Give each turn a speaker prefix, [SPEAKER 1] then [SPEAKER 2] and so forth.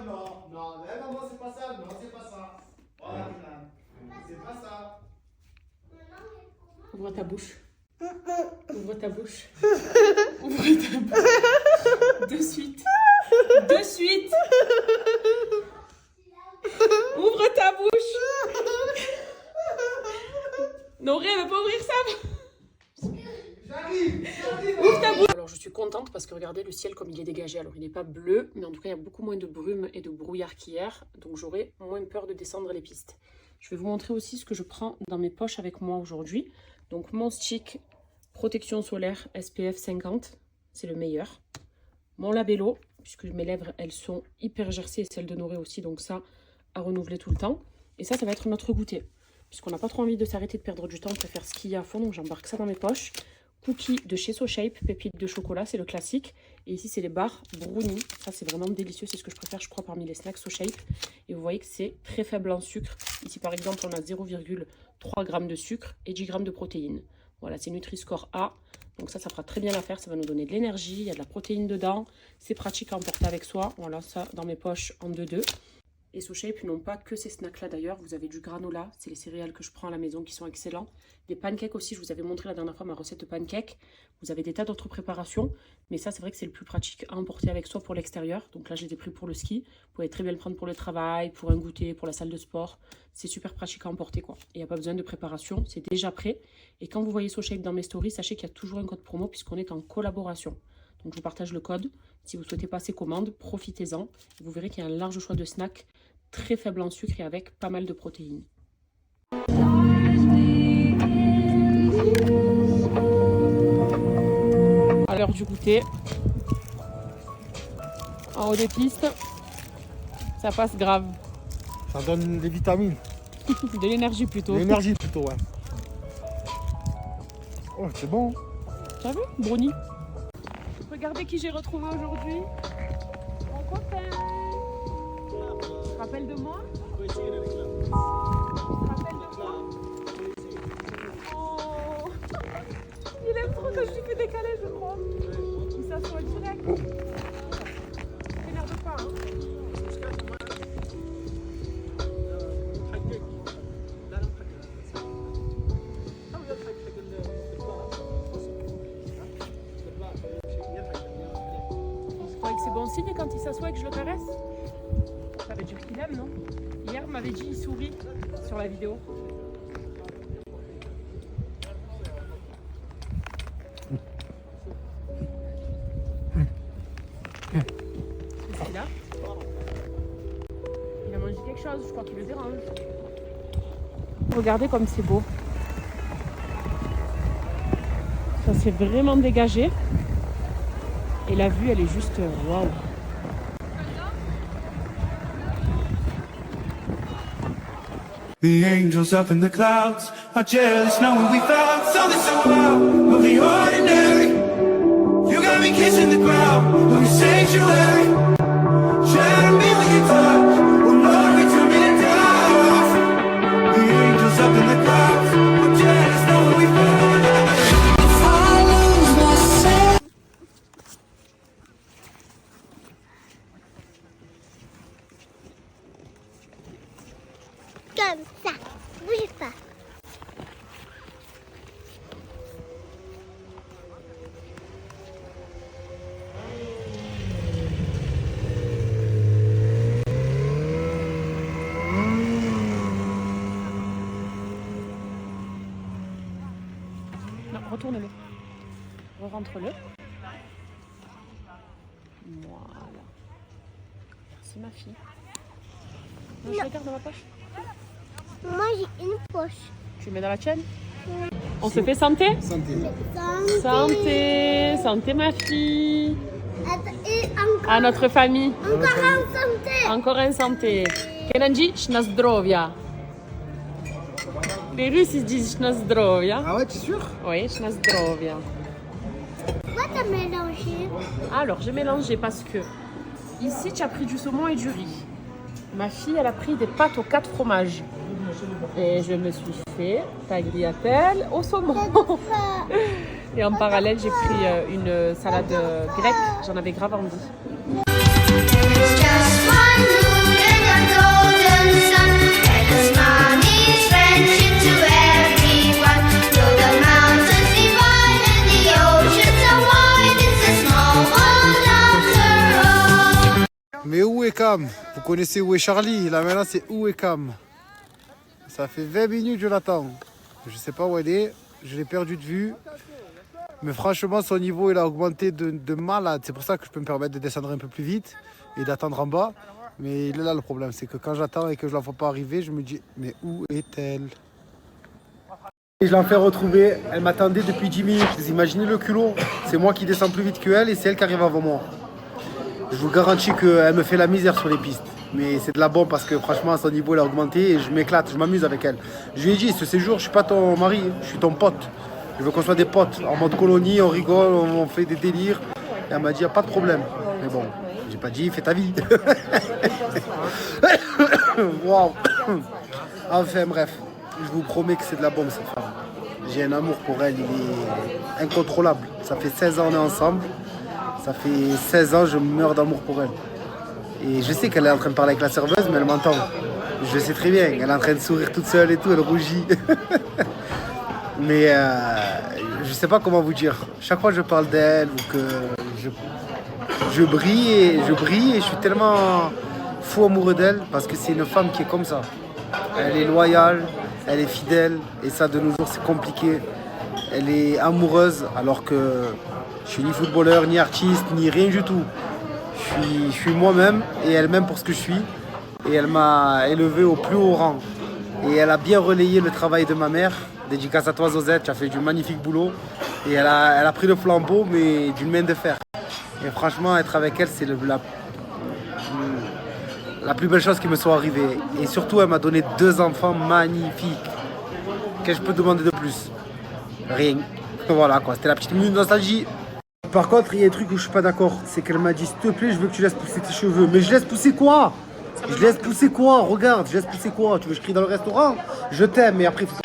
[SPEAKER 1] non, non, maman, c'est pas ça, non, c'est pas ça. Voilà, c'est pas ça.
[SPEAKER 2] Ouvre ta bouche. Ouvre ta bouche. Ouvre ta bouche. De suite. De suite. Ouvre ta bouche. Non, elle veut pas ouvrir ça.
[SPEAKER 1] J'arrive.
[SPEAKER 2] Ouvre ta bouche. Alors je suis contente parce que regardez le ciel comme il est dégagé. Alors il n'est pas bleu, mais en tout cas il y a beaucoup moins de brume et de brouillard qu'hier. Donc j'aurai moins peur de descendre les pistes. Je vais vous montrer aussi ce que je prends dans mes poches avec moi aujourd'hui. Donc mon stick protection solaire SPF 50, c'est le meilleur. Mon labello, puisque mes lèvres elles sont hyper gercées et celles de Noré aussi, donc ça à renouveler tout le temps. Et ça va être notre goûter. Puisqu'on n'a pas trop envie de s'arrêter de perdre du temps, on préfère skier à fond, donc j'embarque ça dans mes poches. Cookies de chez SoShape, pépites de chocolat, c'est le classique. Et ici, c'est les barres brownie. Ça, c'est vraiment délicieux. C'est ce que je préfère, je crois, parmi les snacks SoShape. Et vous voyez que c'est très faible en sucre. Ici, par exemple, on a 0,3 g de sucre et 10 g de protéines. Voilà, c'est Nutri-Score A. Donc ça fera très bien l'affaire. Ça va nous donner de l'énergie. Il y a de la protéine dedans. C'est pratique à emporter avec soi. Voilà, ça dans mes poches en 2-2. Et SoShape n'ont pas que ces snacks-là d'ailleurs. Vous avez du granola, c'est les céréales que je prends à la maison qui sont excellents. Des pancakes aussi, je vous avais montré la dernière fois ma recette de pancakes. Vous avez des tas d'autres préparations. Mais ça, c'est vrai que c'est le plus pratique à emporter avec soi pour l'extérieur. Donc là, je les ai pris pour le ski. Vous pouvez très bien le prendre pour le travail, pour un goûter, pour la salle de sport. C'est super pratique à emporter quoi. Et il n'y a pas besoin de préparation, c'est déjà prêt. Et quand vous voyez SoShape dans mes stories, sachez qu'il y a toujours un code promo puisqu'on est en collaboration. Donc je vous partage le code. Si vous souhaitez passer commande, profitez-en. Vous verrez qu'il y a un large choix de snacks très faible en sucre et avec pas mal de protéines. À l'heure du goûter, en haut des pistes, ça passe grave.
[SPEAKER 1] Ça donne des vitamines.
[SPEAKER 2] De l'énergie plutôt.
[SPEAKER 1] De l'énergie plutôt, ouais. Oh, c'est bon.
[SPEAKER 2] Tu as vu, brownie. Regardez qui j'ai retrouvé aujourd'hui. Mon copain. Tu te rappelles de moi? Tu te rappelles de moi? Oh. Il aime trop quand je lui fais décaler, je crois. Il s'assoit direct. T'énerve pas, hein? Je croyais que c'est bon signe quand il s'assoit et que je le caresse. Ça veut dire qu'il aime, non? Hier, il m'avait dit il sourit sur la vidéo. Qu'est-ce qu'il a? Il a mangé quelque chose, je crois qu'il le dérange. Regardez comme c'est beau. Ça s'est vraiment dégagé. Et la vue, elle est juste waouh.
[SPEAKER 3] The angels up in the clouds are jealous knowing we found something so wild of the ordinary. You got me kissing the ground of your sanctuary. Shadow me with your touch, oh Lord, we turn me down. The angels up in the clouds are jealous knowing we found. If I lose myself.
[SPEAKER 4] Comme ça, bouge pas.
[SPEAKER 2] Non, retourne-le. Re-rentre-le. Voilà. Merci ma fille. Non, je le garde dans ma poche.
[SPEAKER 4] Moi j'ai une poche.
[SPEAKER 2] Tu le mets dans la tienne? On se fait santé?
[SPEAKER 1] Santé.
[SPEAKER 2] Santé. Santé ma fille.
[SPEAKER 4] Et encore,
[SPEAKER 2] À notre famille.
[SPEAKER 4] encore en santé.
[SPEAKER 2] Encore en santé. Kenanji, shnazdrovia. Les Russes ils se disent shnazdrovia.
[SPEAKER 1] Ah ouais, tu es sûr?
[SPEAKER 2] Oui, shnazdrovia.
[SPEAKER 4] Pourquoi t'as mélangé?
[SPEAKER 2] Alors, j'ai mélangé parce que ici, tu as pris du saumon et du riz. Ma fille, elle a pris des pâtes aux 4 fromages. Et je me suis fait tagliatelle au saumon. Et en parallèle, j'ai pris une salade grecque. J'en avais grave envie.
[SPEAKER 4] Just one
[SPEAKER 1] Mais où est Cam? Vous connaissez où est Charlie? Là maintenant c'est où est Cam? Ça fait 20 minutes que je l'attends. Je sais pas où elle est. Je l'ai perdu de vue. Mais franchement son niveau il a augmenté de malade. C'est pour ça que je peux me permettre de descendre un peu plus vite et d'attendre en bas. Mais il est là le problème, c'est que quand j'attends et que je la vois pas arriver, je me dis mais où est-elle? Je l'ai enfin retrouvée, elle m'attendait depuis 10 minutes. Vous imaginez le culot? C'est moi qui descends plus vite qu'elle et c'est elle qui arrive avant moi. Je vous garantis qu'elle me fait la misère sur les pistes. Mais c'est de la bombe parce que franchement son niveau il a augmenté et je m'éclate, je m'amuse avec elle. Je lui ai dit ce séjour je suis pas ton mari, je suis ton pote. Je veux qu'on soit des potes, en mode colonie, on rigole, on fait des délires. Et elle m'a dit y a pas de problème. Mais bon, j'ai pas dit fais ta vie. Waouh. Enfin bref, je vous promets que c'est de la bombe cette femme. J'ai un amour pour elle, il est incontrôlable. Ça fait 16 ans on est ensemble. Ça fait 16 ans je meurs d'amour pour elle. Et je sais qu'elle est en train de parler avec la serveuse, mais elle m'entend. Je sais très bien, elle est en train de sourire toute seule et tout, elle rougit. Mais je sais pas comment vous dire. Chaque fois que je parle d'elle ou que je brille et je suis tellement fou amoureux d'elle parce que c'est une femme qui est comme ça. Elle est loyale, elle est fidèle et ça de nos jours c'est compliqué. Elle est amoureuse alors que je suis ni footballeur, ni artiste, ni rien du tout. Je suis moi-même et elle m'aime pour ce que je suis. Et elle m'a élevé au plus haut rang. Et elle a bien relayé le travail de ma mère. Dédicace à toi Zozette, tu as fait du magnifique boulot. Et elle a pris le flambeau mais d'une main de fer. Et franchement être avec elle c'est la plus belle chose qui me soit arrivée. Et surtout elle m'a donné 2 enfants magnifiques. Qu'est-ce que je peux demander de plus? Rien. Voilà quoi, c'était la petite minute de nostalgie. Par contre, il y a un truc où je suis pas d'accord, c'est qu'elle m'a dit s'il te plaît, je veux que tu laisses pousser tes cheveux. Mais je laisse pousser quoi? Je laisse pousser quoi? Regarde, je laisse pousser quoi? Tu veux que je crie dans le restaurant? Je t'aime, mais après il faut